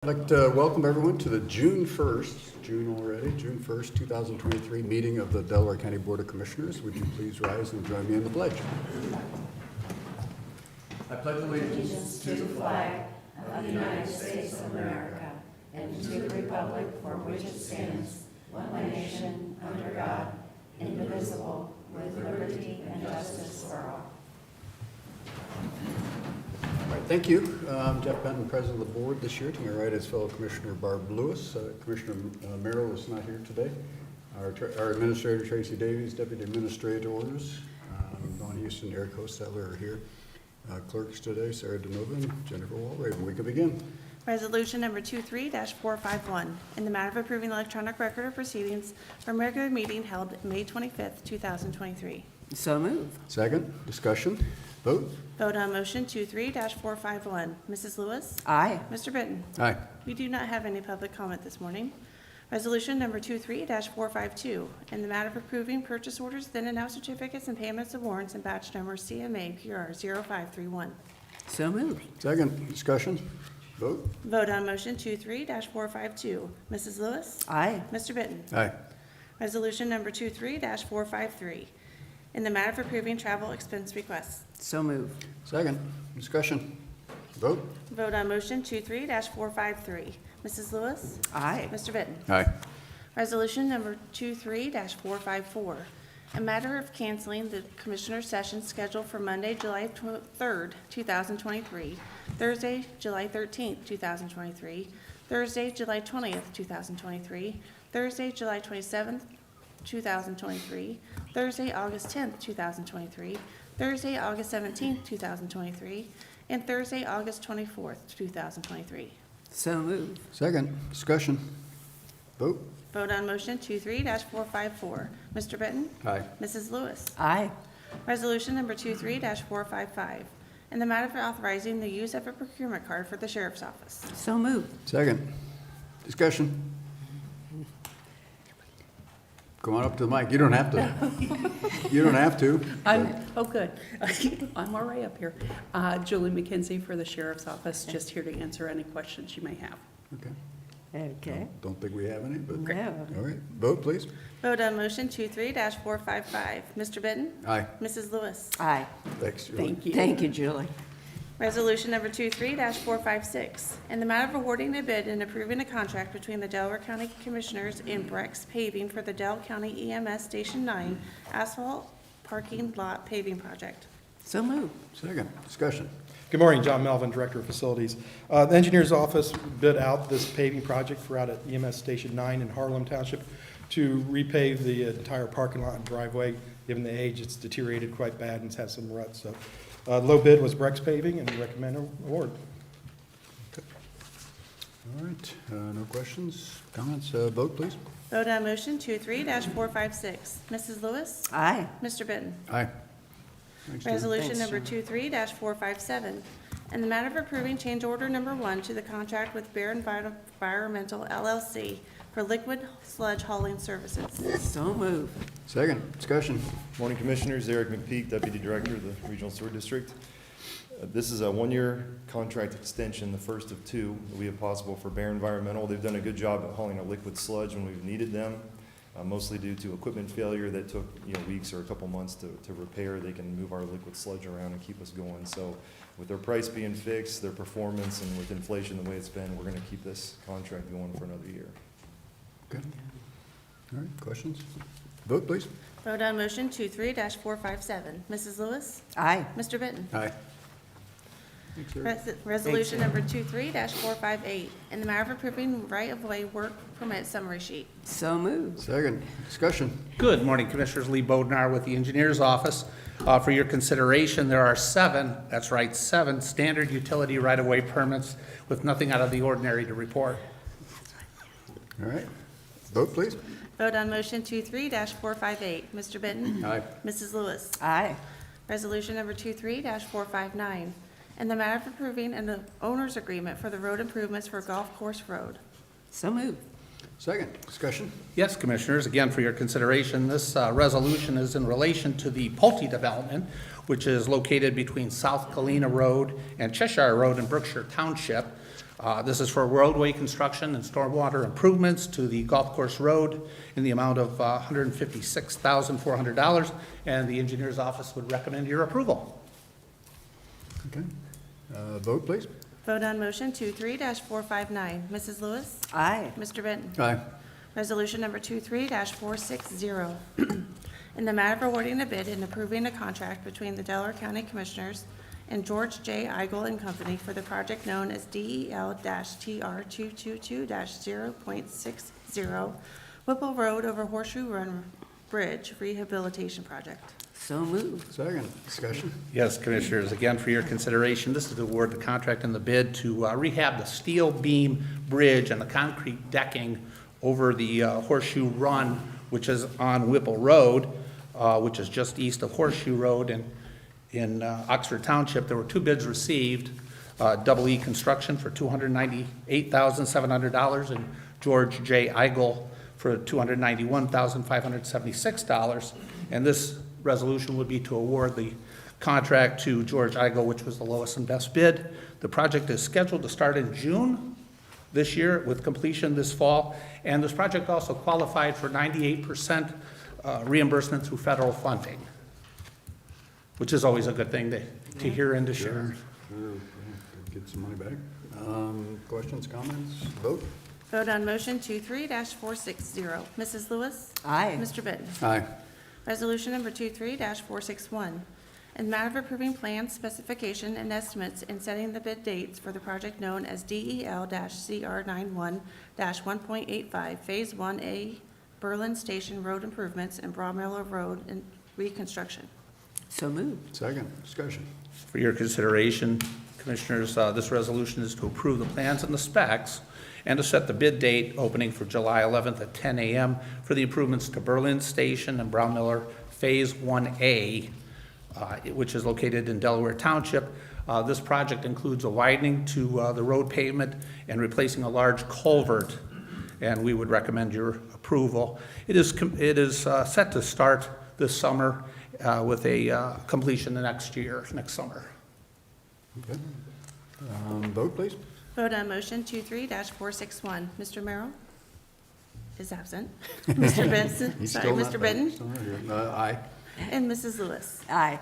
I'd like to welcome everyone to the June 1st, June 1st, 2023 meeting of the Delaware County Board of Commissioners. Would you please rise and join me in the pledge? I pledge allegiance to the flag of the United States of America and to the republic for which it stands, one nation, under God, indivisible, with liberty and justice for all. All right, thank you. Jeff Benton, President of the Board this year. To my right is fellow Commissioner Barb Lewis. Commissioner Merrill is not here today. Our Administrator Tracy Davies, Deputy Administrators, Don Houston, Eric Hosteller are here. Clerks today, Sarah DeNova and Jennifer Walraven. We can begin. Resolution number 23-451, in the matter of approving the electronic record of proceedings from regular meeting held May 25th, 2023. So move. Second, discussion, vote. Vote on motion 23-451. Mrs. Lewis? Aye. Mr. Benton? Aye. We do not have any public comment this morning. Resolution number 23-452, in the matter of approving purchase orders, then and now certificates and payments of warrants and batch number CMA PR 0531. So moved. Second, discussion, vote. Vote on motion 23-452. Mrs. Lewis? Aye. Mr. Benton? Aye. Resolution number 23-453, in the matter of approving travel expense requests. So moved. Second, discussion, vote. Vote on motion 23-453. Mrs. Lewis? Aye. Mr. Benton? Aye. Resolution number 23-454, a matter of canceling the Commissioner session scheduled for Monday, July 3rd, 2023, Thursday, July 13th, 2023, Thursday, July 20th, 2023, Thursday, July 27th, 2023, Thursday, August 10th, 2023, Thursday, August 17th, 2023, and Thursday, August 24th, 2023. So moved. Second, discussion, vote. Vote on motion 23-454. Mr. Benton? Aye. Mrs. Lewis? Aye. Resolution number 23-455, in the matter of authorizing the use of a procurement card for the Sheriff's Office. So moved. Second, discussion. Come on up to the mic. You don't have to. You don't have to. Oh, good. I'm all right up here. Julie McKenzie for the Sheriff's Office, just here to answer any questions you may have. Okay. Okay. Don't think we have any, but, No. all right. Vote, please. Vote on motion 23-455. Mr. Benton? Aye. Mrs. Lewis? Aye. Thanks, Julie. Thank you. Thank you, Julie. Resolution number 23-456, in the matter of awarding a bid and approving a contract between the Delaware County Commissioners and Brex Paving for the Del County EMS Station 9 asphalt parking lot paving project. So moved. Second, discussion. Good morning, John Melvin, Director of Facilities. The Engineer's Office bid out this paving project for out at EMS Station 9 in Harlem Township to repave the entire parking lot and driveway. Given the age, it's deteriorated quite bad and has some ruts. So, low bid was Brex Paving, and we recommend award. All right, no questions, comments, vote, please. Vote on motion 23-456. Mrs. Lewis? Aye. Mr. Benton? Aye. Thanks, Julie. Resolution Thanks, number 23-457, in the matter of approving change order number 1 to the contract with Bear Environmental LLC for liquid sludge hauling services. So moved. Second, discussion. Morning, Commissioners. Eric McPeak, Deputy Director of the Regional Sewer District. This is a one-year contract extension, the first of two that we have possible for Bear Environmental. They've done a good job at hauling our liquid sludge when we've needed them, mostly due to equipment failure that took weeks or a couple months to repair. They can move our liquid sludge around and keep us going. So with their price being fixed, their performance, and with inflation the way it's been, we're going to keep this contract going for another year. Good. All right, questions? Vote, please. Vote on motion 23-457. Mrs. Lewis? Aye. Mr. Benton? Aye. Thanks, Eric. Resolution number 23-458, in the matter of approving right-of-way work permit summary sheet. So moved. Second, discussion. Good morning, Commissioners. Lee Bodnar with the Engineers Office. For your consideration, there are seven standard utility right-of-way permits with nothing out of the ordinary to report. All right, vote, please. Vote on motion 23-458. Mr. Benton? Aye. Mrs. Lewis? Aye. Resolution number 23-459, in the matter of approving an owner's agreement for the road improvements for Golf Course Road. So moved. Second, discussion. Yes, Commissioners, again, for your consideration, this resolution is in relation to the Pulte development, which is located between South Galena Road and Cheshire Road in Brookshire Township. This is for roadway construction and stormwater improvements to the golf course road in the amount of $156,400, and the engineer's office would recommend your approval. Okay. Vote, please. Vote on motion 23-459. Mrs. Lewis? Aye. Mr. Benton? Aye. Resolution number 23-460. In the matter of awarding a bid and approving a contract between the Delaware County Commissioners and George J. Eigel and Company for the project known as DEL-TR222-0.60 Whipple Road over Horseshoe Run Bridge Rehabilitation Project. So moved. Second. Discussion. Yes, Commissioners, again, for your consideration, this is to award the contract and the bid to rehab the steel beam bridge and the concrete decking over the Horseshoe Run, which is on Whipple Road, which is just east of Horseshoe Road in Oxford Township. There were 2 bids received, Double E Construction for $298,700 and George J. Eigel for $291,576. And this resolution would be to award the contract to George Eigel, which was the lowest and best bid. The project is scheduled to start in June this year with completion this fall. And this project also qualified for 98% reimbursement through federal funding, which is always a good thing to hear and to share. Sure. Get some money back. Questions, comments? Vote. Vote on motion 23-460. Mrs. Lewis? Aye. Mr. Benton? Aye. Resolution number 23-461. In the matter of approving plans, specification, and estimates and setting the bid dates for the project known as DEL-CR91-1.85 Phase 1A Berlin Station Road Improvements and Bromiller Road and Reconstruction. So moved. Second. Discussion. For your consideration, Commissioners, this resolution is to approve the plans and the specs and to set the bid date opening for July 11th at 10 a.m. for the improvements to Berlin Station and Brown Miller Phase 1A, which is located in Delaware Township. This project includes a widening to the road pavement and replacing a large culvert, and we would recommend your approval. It is set to start this summer with a completion the next summer. Okay. Vote, please. Vote on motion 23-461. Mr. Merrill is absent. Mr. Benson, He's sorry, still not Mr. back. Benton, Still not here. Aye. and Mrs. Lewis. Aye.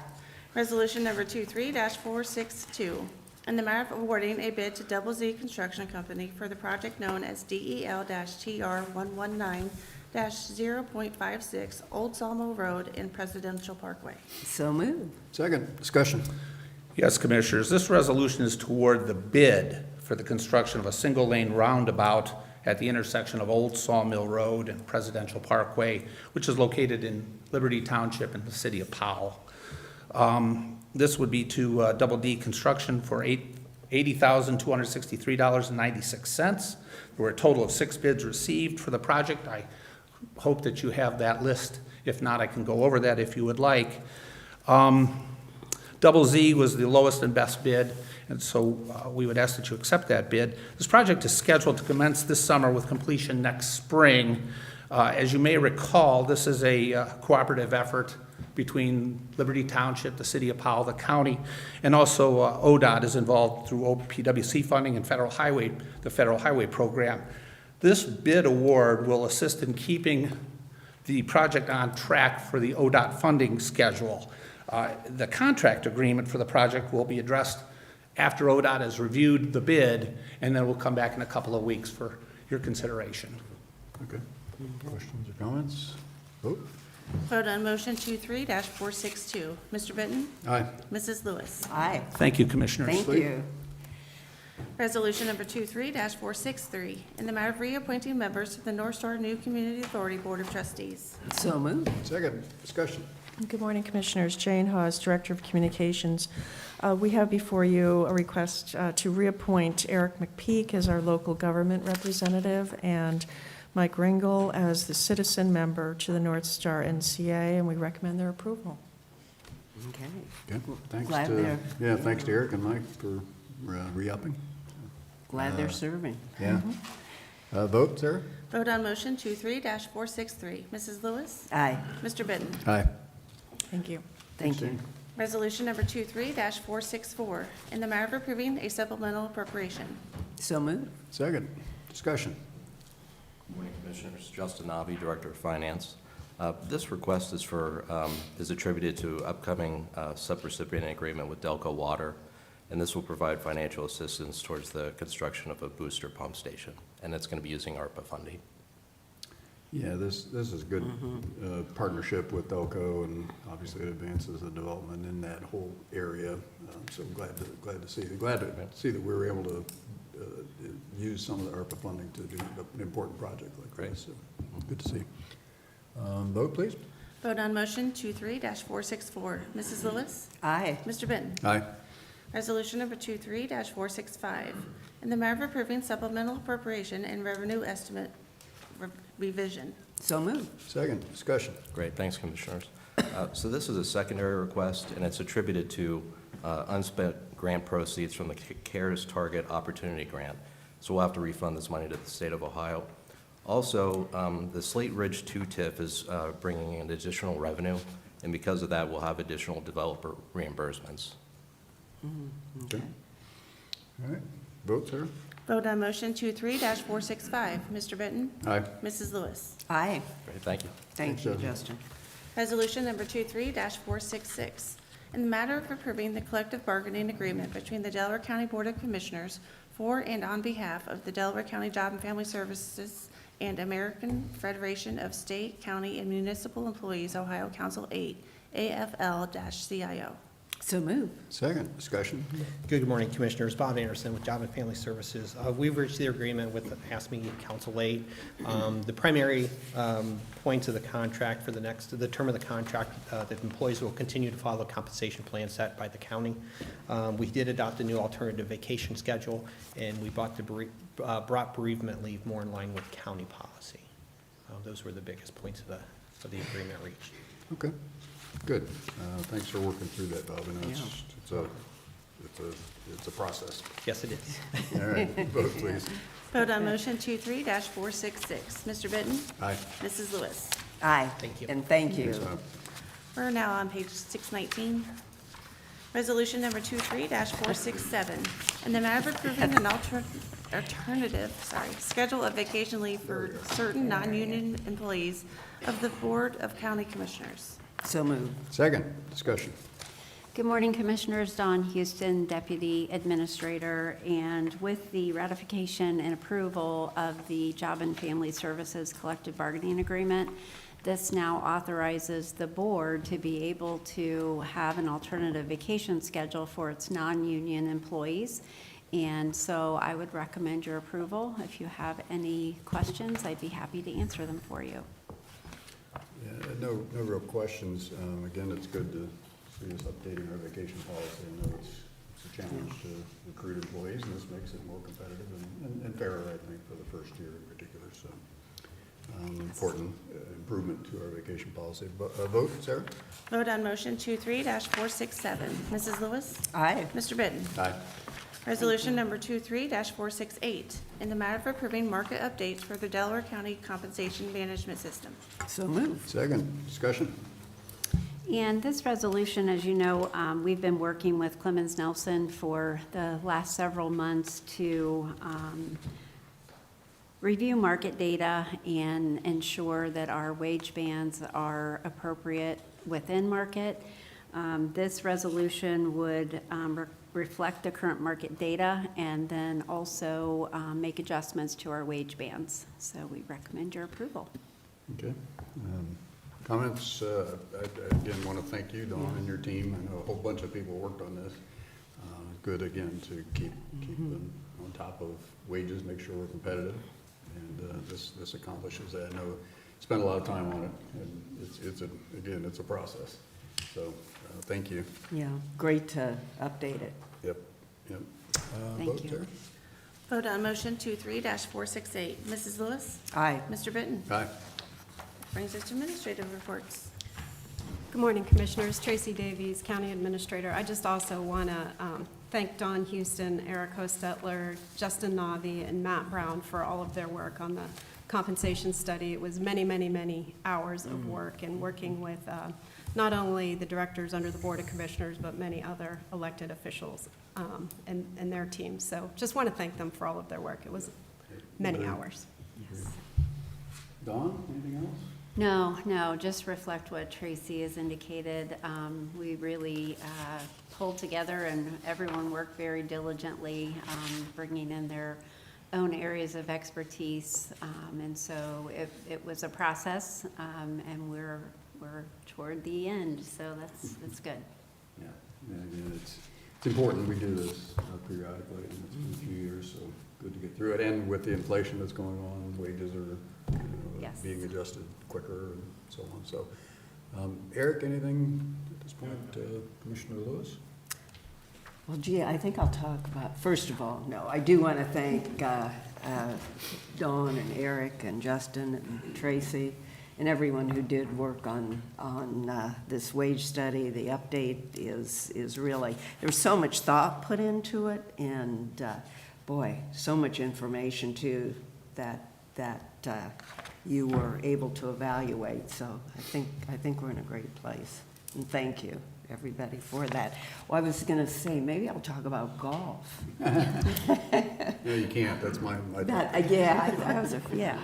Resolution number 23-462. In the matter of awarding a bid to Double Z Construction Company for the project known as DEL-TR119-0.56 Old Sawmill Road in Presidential Parkway. So moved. Second. Discussion. Yes, Commissioners, this resolution is toward the bid for the construction of a single-lane roundabout at the intersection of Old Sawmill Road and Presidential Parkway, which is located in Liberty Township in the city of Powell. This would be to Double D Construction for $80,263.96. There were a total of 6 bids received for the project. I hope that you have that list. If not, I can go over that if you would like. Double Z was the lowest and best bid, and so we would ask that you accept that bid. This project is scheduled to commence this summer with completion next spring. As you may recall, this is a cooperative effort between Liberty Township, the city of Powell, the county, and also ODOT is involved through OPWC funding and the Federal Highway Program. This bid award will assist in keeping the project on track for the ODOT funding schedule. The contract agreement for the project will be addressed after ODOT has reviewed the bid, and then we'll come back in a couple of weeks for your consideration. Okay. Questions or comments? Vote. Vote on motion 23-462. Mr. Benton? Aye. Mrs. Lewis? Aye. Thank you, Commissioners. Thank you. Resolution number 23-463. In the matter of reappointing members to the North Star New Community Authority Board of Trustees. So moved. Second. Discussion. Good morning, Commissioners. Jane Hawes, Director of Communications. We have before you a request to reappoint Eric McPeak as our local government representative and Mike Ringel as the citizen member to the North Star NCA, and we recommend their approval. Okay. Good. Thanks Glad to, they're- yeah, thanks to Eric and Mike for re-upping. Glad they're serving. Yeah. Vote, Sarah? Vote on motion 23-463. Mrs. Lewis? Aye. Mr. Benton? Aye. Thank you. Thank you. Resolution number 23-464. In the matter of approving a supplemental appropriation. So moved. Second. Discussion. Morning, Commissioners. Justin Navi, Director of Finance. This request is attributed to upcoming subrecipient agreement with Delco Water, and this will provide financial assistance towards the construction of a booster pump station, and it's going to be using ARPA funding. Yeah, this is good partnership with Delco, and obviously it advances the development in that whole area. So glad to see that we were able to use some of the ARPA funding to do an important project like Great. this. So good to see. Vote, please. Vote on motion 23-464. Mrs. Lewis? Aye. Mr. Benton? Aye. Resolution number 23-465, in the matter of approving supplemental appropriation and revenue estimate revision. So moved. Second. Discussion. Great, thanks, Commissioners. So this is a secondary request, and it's attributed to unspent grant proceeds from the CARES Target Opportunity Grant. So we'll have to refund this money to the state of Ohio. Also, the Slate Ridge 2 TIF is bringing in additional revenue, and because of that, we'll have additional developer reimbursements. Okay. All right. Vote, Sarah. Vote on motion 23-465. Mr. Benton? Aye. Mrs. Lewis? Aye. Great, thank you. Thank Thanks, you, Justin. Justin. Resolution number 23-466, in the matter of approving the collective bargaining agreement between the Delaware County Board of Commissioners for and on behalf of the Delaware County Job and Family Services and American Federation of State, County, and Municipal Employees, Ohio Council 8, AFL-CIO. So moved. Second. Discussion. Good morning, Commissioners. Bob Anderson with Job and Family Services. We've reached the agreement with the AFSCME Council 8. The primary points of the contract for the term of the contract, that employees will continue to follow compensation plans set by the county. We did adopt a new alternative vacation schedule, and we brought bereavement leave more in line with county policy. Those were the biggest points of the agreement reached. Okay. Good. Thanks for working through that, Bob. I know it's a process. Yes, it is. All right. Vote, please. Vote on motion 23-466. Mr. Benton? Aye. Mrs. Lewis? Aye. Thank you. And thank you. Thanks, Bob. We're now on page 619. Resolution number 23-467, in the matter of approving an alternative schedule of vacation leave for certain non-union employees of the Board of County Commissioners. So moved. Second. Discussion. Good morning, Commissioners. Dawn Houston, Deputy Administrator, and with the ratification and approval of the Job and Family Services Collective Bargaining Agreement, this now authorizes the board to be able to have an alternative vacation schedule for its non-union employees. And so I would recommend your approval. If you have any questions, I'd be happy to answer them for you. Yeah, no real questions. Again, it's good to see us updating our vacation policy. I know it's a challenge to recruit employees, and this makes it more competitive and fairer, I think, for the first year in particular. So important improvement to our vacation policy. Vote, Sarah? Vote on motion 23-467. Mrs. Lewis? Aye. Mr. Benton? Aye. Resolution number 23-468, in the matter of approving market updates for the Delaware County Compensation Management System. So moved. Second. Discussion. And this resolution, as you know, we've been working with Clemens Nelson for the last several months to review market data and ensure that our wage bands are appropriate within market. This resolution would reflect the current market data and then also make adjustments to our wage bands. So we recommend your approval. Okay. Comments? I again want to thank you, Dawn, and your team. I know a whole bunch of people worked on this. Good, again, to keep them on top of wages, make sure we're competitive. And this accomplishes that. I know spent a lot of time on it, and it's a process. So thank you. Yeah, great to update it. Yep. Thank Vote, you. Sarah? Vote on motion 23-468. Mrs. Lewis? Aye. Mr. Benton? Aye. Brings us to administrative reports. Good morning, Commissioners. Tracy Davies, County Administrator. I just also want to thank Dawn Houston, Eric Hostetler, Justin Navi, and Matt Brown for all of their work on the compensation study. It was many, many, many hours of work, and working with not only the directors under the Board of Commissioners, but many other elected officials and their teams. So just want to thank them for all of their work. It was many hours. Dawn, anything else? No, just reflect what Tracy has indicated. We really pulled together and everyone worked very diligently, bringing in their own areas of expertise. And so it was a process, and we're toward the end, so that's good. Yeah, and it's important we do this periodically, and it's been a few years, so good to get through it. And with the inflation that's going on, wages are Yes. being adjusted quicker and so on. So, Eric, anything at this point, Commissioner Lewis? Well, gee, I think I'll talk about, first of all, no, I do want to thank Dawn and Eric and Justin and Tracy and everyone who did work on this wage study. The update is really, there was so much thought put into it, and boy, so much information too that you were able to evaluate. So I think we're in a great place. And thank you, everybody, for that. Well, I was going to say, maybe I'll talk about golf. No, you can't. That's my thought. Yeah.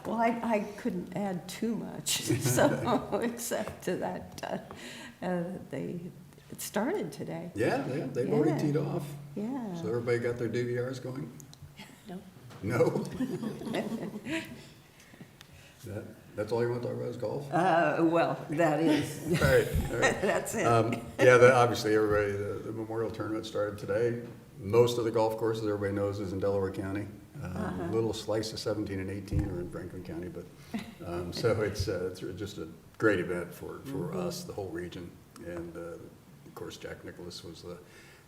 Well, I couldn't add too much, so, except to that, it started today. Yeah, they've already Yeah. teed off. Yeah. So everybody got their DVRs going? No. No? That's all you want to talk about is golf? Well, that is, All right. that's it. Obviously, everybody, the Memorial Tournament started today. Most of the golf courses, everybody knows, is in Delaware County. A little slice of 17 and 18 are in Franklin County, but, so it's just a great event for us, the whole region. And, of course, Jack Nicholas was the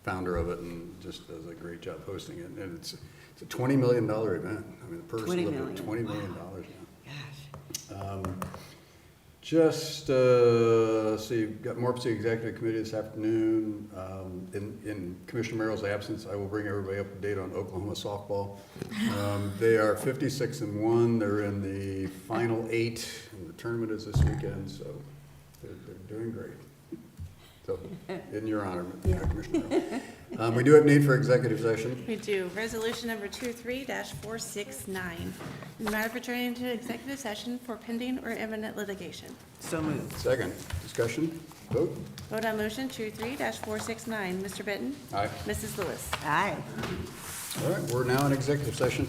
founder of it and just does a great job hosting it. And it's a $20 million event. I mean, the purse $20 is million. $20 million now. Gosh. Just, so you've got Morpsey Executive Committee this afternoon. In Commissioner Merrill's absence, I will bring everybody up to date on Oklahoma softball. They are 56-1. They're in the final 8, and the tournament is this weekend, so they're doing great. So, in your honor, Commissioner Merrill. We do have need for executive session. We do. Resolution number 23-469. In the matter pertaining to executive session for pending or imminent litigation. So moved. Second, discussion, vote. Vote on motion 23-469. Mr. Benton? Aye. Mrs. Lewis? Aye. All right, we're now in executive session.